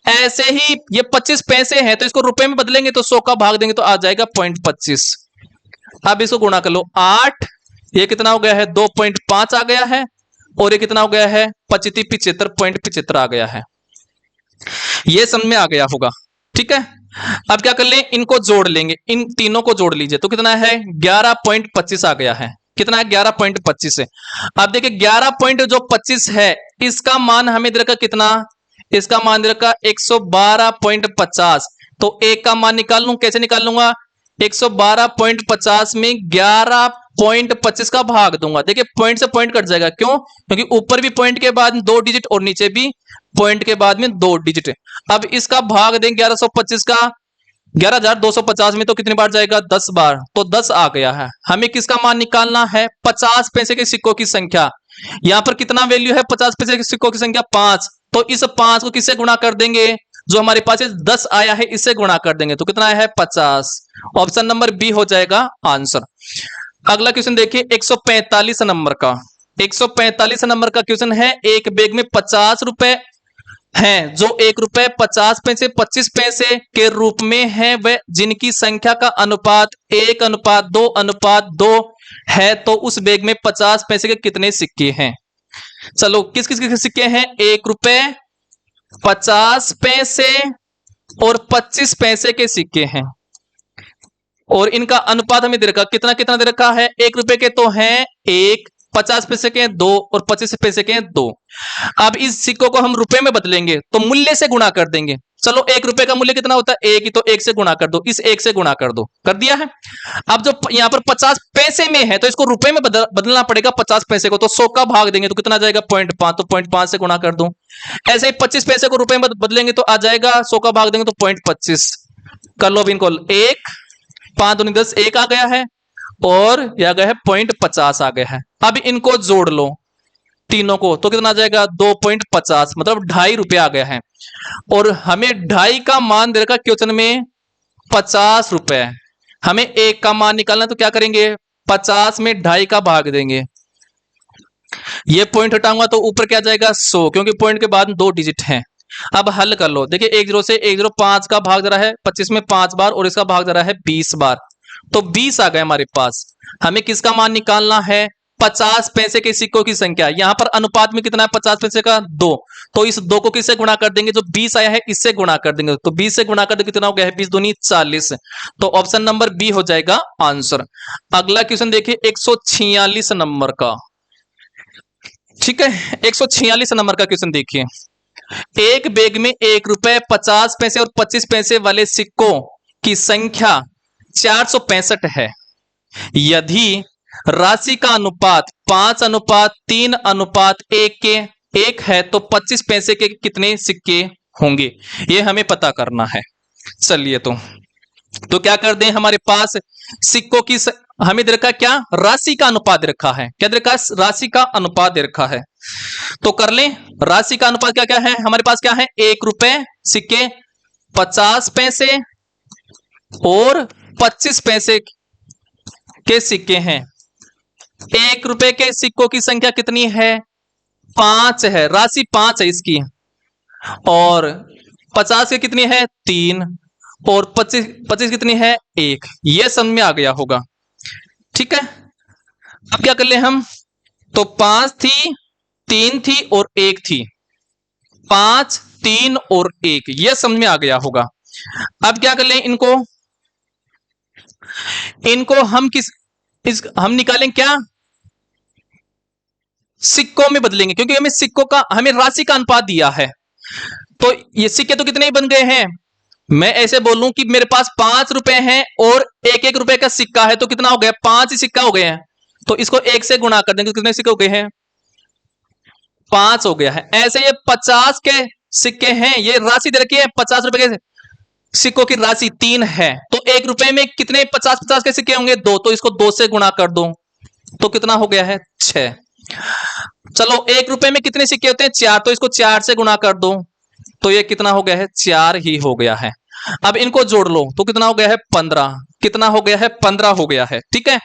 ऐसे ही ये 25 पैसे हैं तो इसको रुपए में बदलेंगे तो 100 का भाग देंगे तो आ जाएगा 0.25। अब इसको गुणा कर लो। 8 ये कितना हो गया है? 2.5 आ गया है और ये कितना हो गया है? 25 75.75 आ गया है। ये समझ में आ गया होगा। ठीक है, अब क्या कर ले? इनको जोड़ लेंगे, इन तीनों को जोड़ लीजिए तो कितना है? 11.25 आ गया है। कितना है? 11.25 है। अब देखिए 11.25 है, इसका मान हमें दे रखा कितना? इसका मान दे रखा 112.50। तो एक का मान निकाल लूं, कैसे निकाल लूंगा? 112.50 में 11.25 का भाग दूंगा। देखिए पॉइंट से पॉइंट कट जाएगा, क्यों? क्योंकि ऊपर भी पॉइंट के बाद 2 डिजिट और नीचे भी पॉइंट के बाद में 2 डिजिट। अब इसका भाग देंगे 1125 का 11250 में तो कितनी बार जाएगा? 10 बार, तो 10 आ गया है। हमें किसका मान निकालना है? 50 पैसे के सिक्कों की संख्या। यहां पर कितना वैल्यू है 50 पैसे के सिक्कों की संख्या? 5। तो इस 5 को किससे गुणा कर देंगे? जो हमारे पास 10 आया है इससे गुणा कर देंगे तो कितना है? 50। ऑप्शन नंबर बी हो जाएगा आंसर। अगला क्वेश्चन देखिए 145 नंबर का। 145 नंबर का क्वेश्चन है, एक बैग में 50 रुपए हैं जो 1 रुपए 50 पैसे 25 पैसे के रूप में है, वह जिनकी संख्या का अनुपात 1:2:2 है, तो उस बैग में 50 पैसे के कितने सिक्के हैं? चलो किस किस के सिक्के हैं? 1 रुपए 50 पैसे और 25 पैसे के सिक्के हैं और इनका अनुपात हमें दे रखा कितना कितना दे रखा है? 1 रुपए के तो हैं 1, 50 पैसे के 2 और 25 पैसे के 2। अब इस सिक्कों को हम रुपए में बदलेंगे तो मूल्य से गुणा कर देंगे। चलो 1 रुपए का मूल्य कितना होता है? 1 ही, तो 1 से गुणा कर दो, इस 1 से गुणा कर दो, कर दिया है। अब जो यहां पर 50 पैसे में है तो इसको रुपए में बदलना पड़ेगा 50 पैसे को, तो 100 का भाग देंगे तो कितना जाएगा? 0.5, तो 0.5 से गुणा कर दो। ऐसे ही 25 पैसे को रुपए में बदलेंगे तो आ जाएगा 100 का भाग देंगे तो 0.25 कर लो। इनको 1 5 दूनी 10 1 आ गया है और यह आ गया है 0.50 आ गया है। अब इनको जोड़ लो तीनों को तो कितना आ जाएगा? 2.50 मतलब 2.5 रुपए आ गया है और हमें 2.5 का मान दे रखा क्वेश्चन में 50 रुपए। हमें 1 का मान निकालना तो क्या करेंगे? 50 में 2.5 का भाग देंगे। ये पॉइंट हटाऊंगा तो ऊपर क्या जाएगा? 100, क्योंकि पॉइंट के बाद 2 डिजिट हैं। अब हल कर लो। देखिए 10 से 105 का भाग दे रहा है 25 में 5 बार और इसका भाग दे रहा है 20 बार, तो 20 आ गए हमारे पास। हमें किसका मान निकालना है? 50 पैसे के सिक्कों की संख्या। यहां पर अनुपात में कितना है 50 पैसे का? 2, तो इस 2 को किससे गुणा कर देंगे? जो 20 आया है इससे गुणा कर देंगे, तो 20 से गुणा कर देंगे कितना हो गया है? 20 दूनी 40, तो ऑप्शन नंबर बी हो जाएगा आंसर। अगला क्वेश्चन देखिए 146 नंबर का। ठीक है, 146 नंबर का क्वेश्चन देखिए, एक बैग में 1 रुपए 50 पैसे और 25 पैसे वाले सिक्कों की संख्या 465 है। यदि राशि का अनुपात 5:3:1 के 1 है तो 25 पैसे के कितने सिक्के होंगे? ये हमें पता करना है। चलिए तो क्या कर दें? हमारे पास सिक्कों की हमें दे रखा क्या? राशि का अनुपात दे रखा है। क्या दे रखा है? राशि का अनुपात दे रखा है, तो कर लें। राशि का अनुपात क्या क्या है हमारे पास? क्या है? 1 रुपए सिक्के 50 पैसे और 25 पैसे के सिक्के हैं। 1 रुपए के सिक्कों की संख्या कितनी है? 5 है, राशि 5 है इसकी, और 50 की कितनी है? 3, और 25 कितनी है? 1। यह समझ में आ गया होगा। ठीक है, अब क्या कर ले हम? तो 5 थी, 3 थी और 1 थी। 5 3 और 1, यह समझ में आ गया होगा। अब क्या कर ले? इनको हम हम निकालें क्या? सिक्कों में बदलेंगे, क्योंकि हमें सिक्कों का, हमें राशि का अनुपात दिया है। तो ये सिक्के तो कितने ही बन गए हैं, मैं ऐसे बोलूं कि मेरे पास 5 रुपए हैं और 1-1 रुपए का सिक्का है, तो कितना हो गया, 5 ही सिक्का हो गए हैं। तो इसको 1 से गुणा कर देंगे तो कितने सिक्के हो गए हैं, 5 हो गया है। ऐसे ये 50 के सिक्के हैं, ये राशि दे रखी है 50 रुपए के सिक्कों की राशि 3 है। तो 1 रुपए में कितने 50-50 के सिक्के होंगे, 2, तो इसको 2 से गुणा कर दो तो कितना हो गया है, 6। चलो 1 रुपए में कितने सिक्के होते हैं, 4, तो इसको 4 से गुणा कर दो तो ये कितना हो गया है, 4 ही हो गया है। अब इनको जोड़ लो तो कितना हो गया है, 15। कितना हो गया है, 15 हो गया है। ठीक है,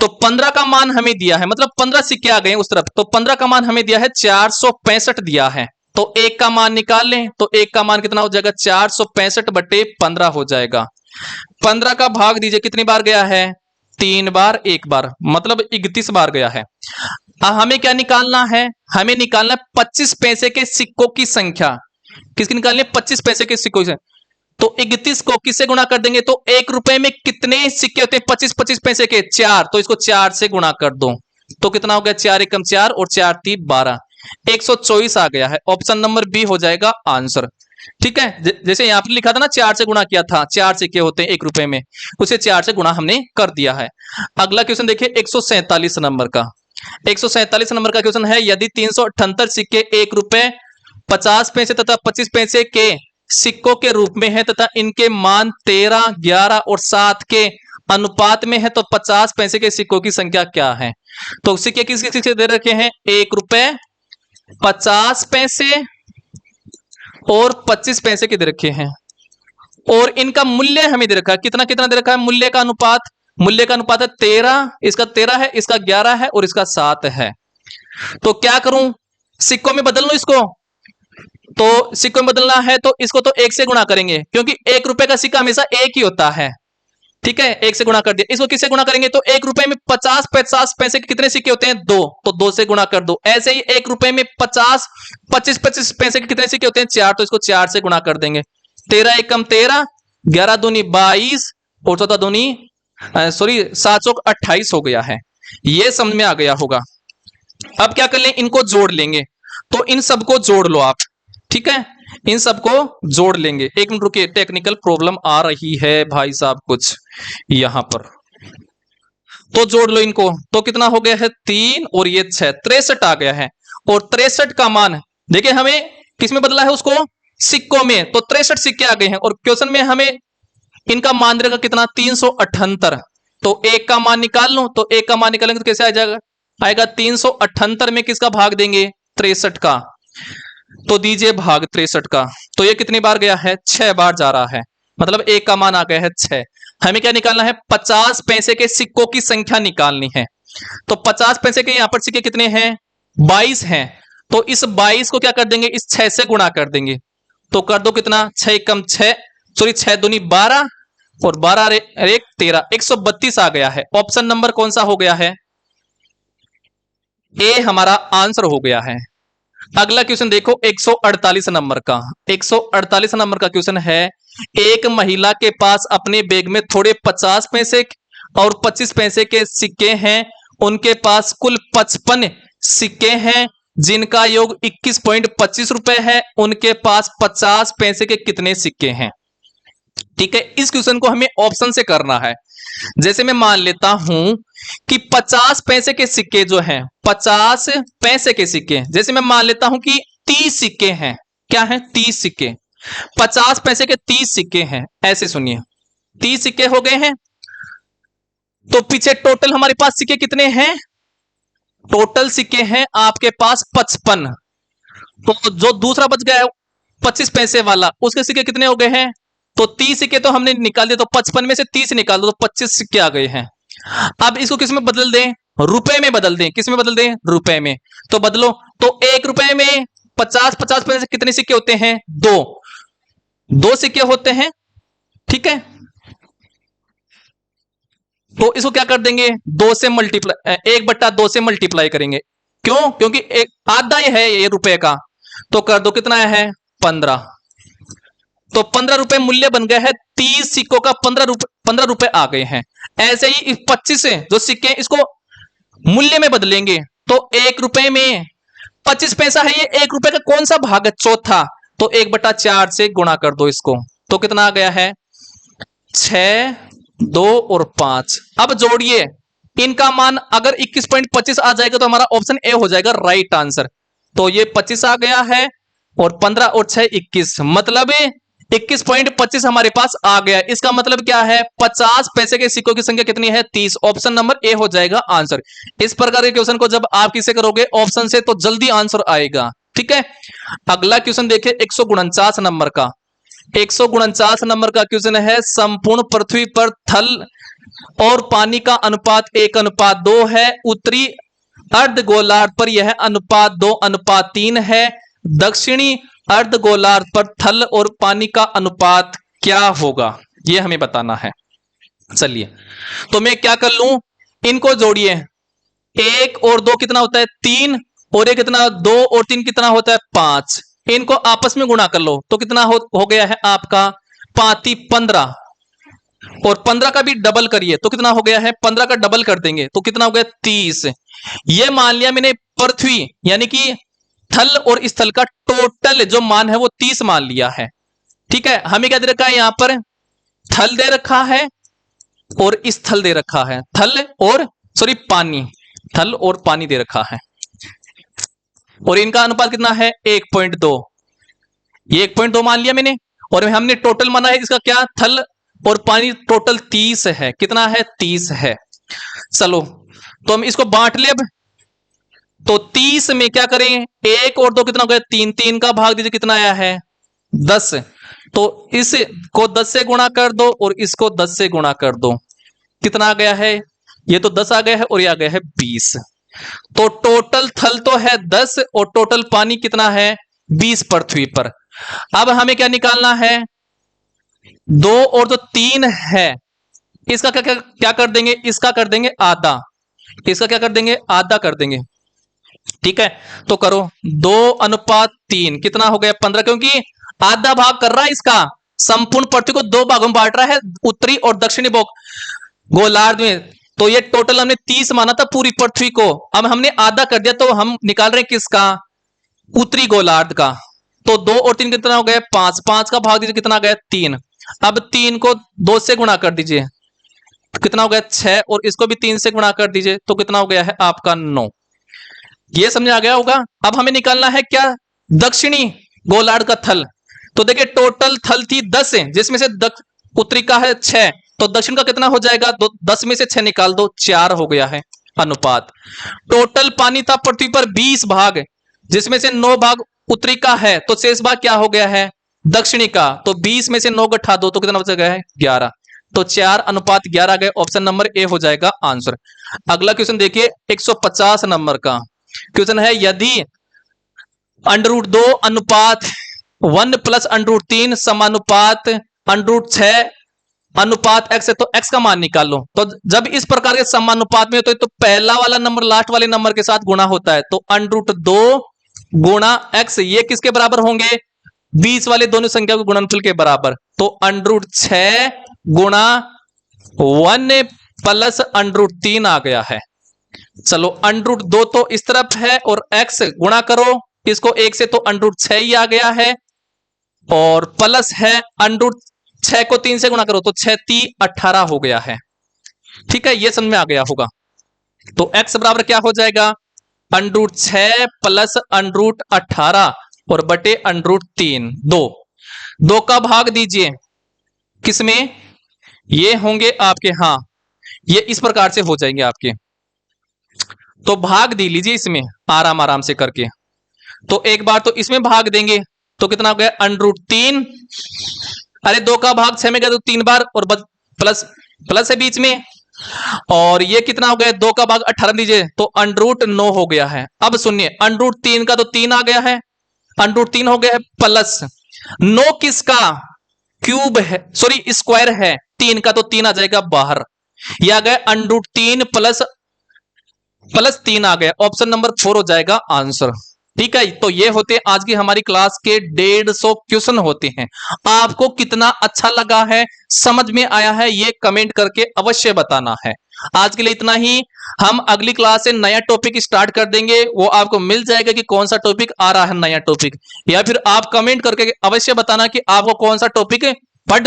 तो 15 का मान हमें दिया है, मतलब 15 सिक्के आ गए उस तरफ, तो 15 का मान हमें दिया है 465 दिया है। तो 1 का मान निकाल लें तो 1 का मान कितना हो जाएगा, 465/15 हो जाएगा। 15 का भाग दीजिए, कितनी बार गया है, 3 बार, 1 बार, मतलब 31 बार गया है। अब हमें क्या निकालना है, हमें निकालना है 25 पैसे के सिक्कों की संख्या। किसकी निकालनी है, 25 पैसे के सिक्कों की। तो 31 को किससे गुणा कर देंगे, तो 1 रुपए में कितने सिक्के होते हैं 25-25 पैसे के, 4, तो इसको 4 से गुणा कर दो तो कितना हो गया, 4 एकम 4 और 4 3 12, 124 आ गया है। ऑप्शन नंबर बी हो जाएगा आंसर। ठीक है, जैसे यहां पर लिखा था ना 4 से गुणा किया था, 4 सिक्के होते हैं 1 रुपए में, उसे 4 से गुणा हमने कर दिया है। अगला क्वेश्चन देखिए 147 नंबर का। 147 नंबर का क्वेश्चन है, यदि 378 सिक्के 1 रुपए 50 पैसे तथा 25 पैसे के सिक्कों के रूप में है तथा इनके मान 13, 11 और 7 के अनुपात में है, तो 50 पैसे के सिक्कों की संख्या क्या है। तो सिक्के किस किस से दे रखे हैं, 1 रुपए 50 पैसे और 25 पैसे के दे रखे हैं, और इनका मूल्य हमें दे रखा है, कितना कितना दे रखा है, मूल्य का अनुपात है 13, इसका 13 है, इसका 11 है और इसका 7 है। तो क्या करूं, सिक्कों में बदल लूं इसको, तो सिक्कों में बदलना है तो इसको तो 1 से गुणा करेंगे, क्योंकि 1 रुपए का सिक्का हमेशा 1 ही होता है। ठीक है, 1 से गुणा कर दिया। इसको किससे गुणा करेंगे, तो 1 रुपए में 50-50 पैसे के कितने सिक्के होते हैं, 2, तो 2 से गुणा कर दो। ऐसे ही 1 रुपए में 50-25 पैसे के कितने सिक्के होते हैं, 4, तो इसको 4 से गुणा कर देंगे। 13 एकम 13, 11 दूनी 22 और 14 दूनी 728 हो गया है। ये समझ में आ गया होगा। अब क्या कर लें, इनको जोड़ लेंगे, तो इन सबको जोड़ लो आप। ठीक है, इन सबको जोड़ लेंगे। 1 मिनट रुकिए, टेक्निकल प्रॉब्लम आ रही है भाई साहब कुछ यहां पर, तो जोड़ लो इनको। तो कितना हो गया है, 3 और ये 6, 63 आ गया है। और 63 का मान देखिए हमें किस में बदला है, उसको सिक्कों में, तो 63 सिक्के आ गए हैं। और क्वेश्चन में हमें इनका मान देगा कितना, 378। तो 1 का मान निकाल लो, तो 1 का मान निकालेंगे तो कैसे आ जाएगा, आएगा 378 में किसका भाग देंगे, 63 का, तो दीजिए भाग 63 का। तो ये कितनी बार गया है, 6 बार जा रहा है, मतलब 1 का मान आ गया है 6। हमें क्या निकालना है, 50 पैसे के सिक्कों की संख्या निकालनी है। तो 50 पैसे के यहां पर सिक्के कितने हैं, 22 हैं। तो इस 22 को क्या कर देंगे, इस 6 से गुणा कर देंगे, तो कर दो कितना, 6 कम 6, सॉरी 6 दूनी 12 और 12 एक 13, 132 आ गया है। ऑप्शन नंबर कौन सा हो गया है, ए हमारा आंसर हो गया है। अगला क्वेश्चन देखो 148 नंबर का। 148 नंबर का क्वेश्चन है, एक महिला के पास अपने बैग में थोड़े 50 पैसे और 25 पैसे के सिक्के हैं। उनके पास कुल 55 सिक्के हैं जिनका योग 21.25 रुपए है। उनके पास 50 पैसे के कितने सिक्के हैं। ठीक है, इस क्वेश्चन को हमें ऑप्शन से करना है। जैसे मैं मान लेता हूं कि 50 पैसे के सिक्के जो हैं, 50 पैसे के सिक्के, जैसे मैं मान लेता हूं कि 30 सिक्के हैं, क्या है 30 सिक्के, 50 पैसे के 30 सिक्के हैं। ऐसे सुनिए, 30 सिक्के हो गए हैं, तो पीछे टोटल हमारे पास सिक्के कितने हैं, टोटल सिक्के हैं आपके पास 55। तो जो दूसरा बच गया है 25 पैसे वाला, उसके सिक्के कितने हो गए हैं, तो 30 सिक्के तो हमने निकाल दिए, तो 55 में से 30 निकाल दो तो 25 सिक्के आ गए हैं। अब इसको किस में बदल दें, रुपए में बदल दें। किस में बदल दें, रुपए में। तो बदलो, तो 1 रुपए में 50-50 पैसे कितने सिक्के होते हैं, 2 सिक्के होते हैं। ठीक है, तो इसको क्या कर देंगे, 2 से मल्टीप्लाई, 1/2 से मल्टीप्लाई करेंगे। क्यों, क्योंकि एक आधा ही है ये रुपए का, तो कर दो कितना है 15। तो 15 रुपए मूल्य बन गया है। 30 सिक्कों का 15 रुपए आ गए हैं। ऐसे ही 25 से जो सिक्के इसको मूल्य में बदलेंगे तो 1 रुपए में 25 पैसा है, ये 1 रुपए का कौन सा भाग है? चौथा। तो 1/4 से गुणा कर दो इसको, तो कितना आ गया है? 6, 2 और 5। अब जोड़िए इनका मान, अगर 21.25 आ जाएगा तो हमारा ऑप्शन ए हो जाएगा राइट आंसर। तो ये 25 आ गया है और 15 और 6 21, मतलब 21.25 हमारे पास आ गया। इसका मतलब क्या है? 50 पैसे के सिक्कों की संख्या कितनी है? 30। ऑप्शन नंबर ए हो जाएगा आंसर। इस प्रकार के क्वेश्चन को जब आप किसे करोगे ऑप्शन से तो जल्दी आंसर आएगा। ठीक है, अगला क्वेश्चन देखिए 149 नंबर का। 149 नंबर का क्वेश्चन है, संपूर्ण पृथ्वी पर थल और पानी का अनुपात 1:2 है। उत्तरी अर्धगोलार्ध पर यह अनुपात 2:3 है। दक्षिणी अर्धगोलार्ध पर थल और पानी का अनुपात क्या होगा, यह हमें बताना है। चलिए, तो मैं क्या कर लूं, इनको जोड़िए। 1 और 2 कितना होता है? 3, और ये कितना? 2 और 3 कितना होता है? 5। इनको आपस में गुणा कर लो तो कितना हो गया है आपका? 5 15, और 15 का भी डबल करिए तो कितना हो गया है? 15 का डबल कर देंगे तो कितना हो गया? 30। ये मान लिया मैंने पृथ्वी यानी कि थल और स्थल का टोटल जो मान है वो 30 मान लिया है। ठीक है, हमें क्या दे रखा है? यहां पर थल दे रखा है और स्थल दे रखा है, थल और पानी, थल और पानी दे रखा है, और इनका अनुपात कितना है? 1.2। ये 1.2 मान लिया मैंने, और हमने टोटल माना है इसका क्या? थल और पानी टोटल 30 है। कितना है? 30 है। चलो, तो हम इसको बांट ले अब। तो 30 में क्या करें? 1 और 2 कितना हो गया? 3, 3 का भाग दीजिए, कितना आया है? 10। तो इसको 10 से गुणा कर दो और इसको 10 से गुणा कर दो, कितना आ गया है? ये तो 10 आ गया है और ये आ गया है 20। तो टोटल थल तो है 10 और टोटल पानी कितना है? 20 पृथ्वी पर। अब हमें क्या निकालना है? 2 और 2 3 है, इसका क्या क्या क्या कर देंगे? इसका कर देंगे आधा, इसका क्या कर देंगे? आधा कर देंगे। ठीक है, तो करो 2:3, कितना हो गया? 15, क्योंकि आधा भाग कर रहा है इसका, संपूर्ण पृथ्वी को 2 भागों में बांट रहा है, उत्तरी और दक्षिणी गोलार्ध में। तो ये टोटल हमने 30 माना था पूरी पृथ्वी को, अब हमने आधा कर दिया, तो हम निकाल रहे हैं किसका? उत्तरी गोलार्ध का। तो 2 और 3 कितना हो गया? 5, 5 का भाग दीजिए, कितना आ गया? 3। अब 3 को 2 से गुणा कर दीजिए, कितना हो गया? 6, और इसको भी 3 से गुणा कर दीजिए तो कितना हो गया है आपका? 9। ये समझ आ गया होगा। अब हमें निकालना है क्या? दक्षिणी गोलार्ध का थल। तो देखिए टोटल थल थी 10 है, जिसमें से उत्तरी का है 6, तो दक्षिण का कितना हो जाएगा? 10 में से 6 निकाल दो, 4 हो गया है अनुपात। टोटल पानी था पृथ्वी पर 20 भाग, जिसमें से 9 भाग उत्तरी का है, तो शेष भाग क्या हो गया है? दक्षिणी का। तो 20 में से 9 घटा दो तो कितना बच गया है? 11। तो 4:11 गए, ऑप्शन नंबर ए हो जाएगा आंसर। अगला क्वेश्चन देखिए 150 नंबर का क्वेश्चन है, यदि √2 अनुपात 1 प्लस √3 समानुपात √6 अनुपात x है, तो x का मान निकाल लो। तो जब इस प्रकार के समानुपात में तो पहला वाला नंबर लास्ट वाले नंबर के साथ गुणा होता है, तो √2 गुणा x, ये किसके बराबर होंगे? 20 वाले दोनों संख्या के गुणनफल के बराबर। तो √6 गुणा 1 प्लस √3 आ गया है। चलो √2 तो इस तरफ है और x गुणा करो इसको 1 से, तो √6 ही आ गया है, और प्लस है √6 को 3 से गुणा करो तो 6 3 18 हो गया है। ठीक है, ये समझ में आ गया होगा। तो x बराबर क्या हो जाएगा? √6 प्लस √18 और बटे √3। 2 का भाग दीजिए किसमें? ये होंगे आपके, हाँ ये इस प्रकार से हो जाएंगे आपके। तो भाग दे लीजिए इसमें आराम आराम से करके। तो एक बार तो इसमें भाग देंगे तो कितना हो गया? √3। अरे 2 का भाग 6 में गया तो 3 बार, और प्लस प्लस है बीच में, और ये कितना हो गया? 2 का भाग 18 दीजिए तो √9 हो गया है। अब सुनिए √3 का तो 3 आ गया है, √3 हो गया है, प्लस 9 किसका क्यूब है, स्क्वायर है, 3 का तो 3 आ जाएगा बाहर, यह आ गया √3 प्लस 3 आ गया, ऑप्शन नंबर 4 हो जाएगा आंसर। ठीक है, तो ये होते आज की हमारी क्लास के 150 क्वेश्चन होते हैं। आपको कितना अच्छा लगा है, समझ में आया है, ये कमेंट करके अवश्य बताना है। आज के लिए इतना ही। हम अगली क्लास से नया टॉपिक स्टार्ट कर देंगे, वो आपको मिल जाएगा कि कौन सा टॉपिक आ रहा है नया टॉपिक, या फिर आप कमेंट करके अवश्य बताना कि आपको कौन सा टॉपिक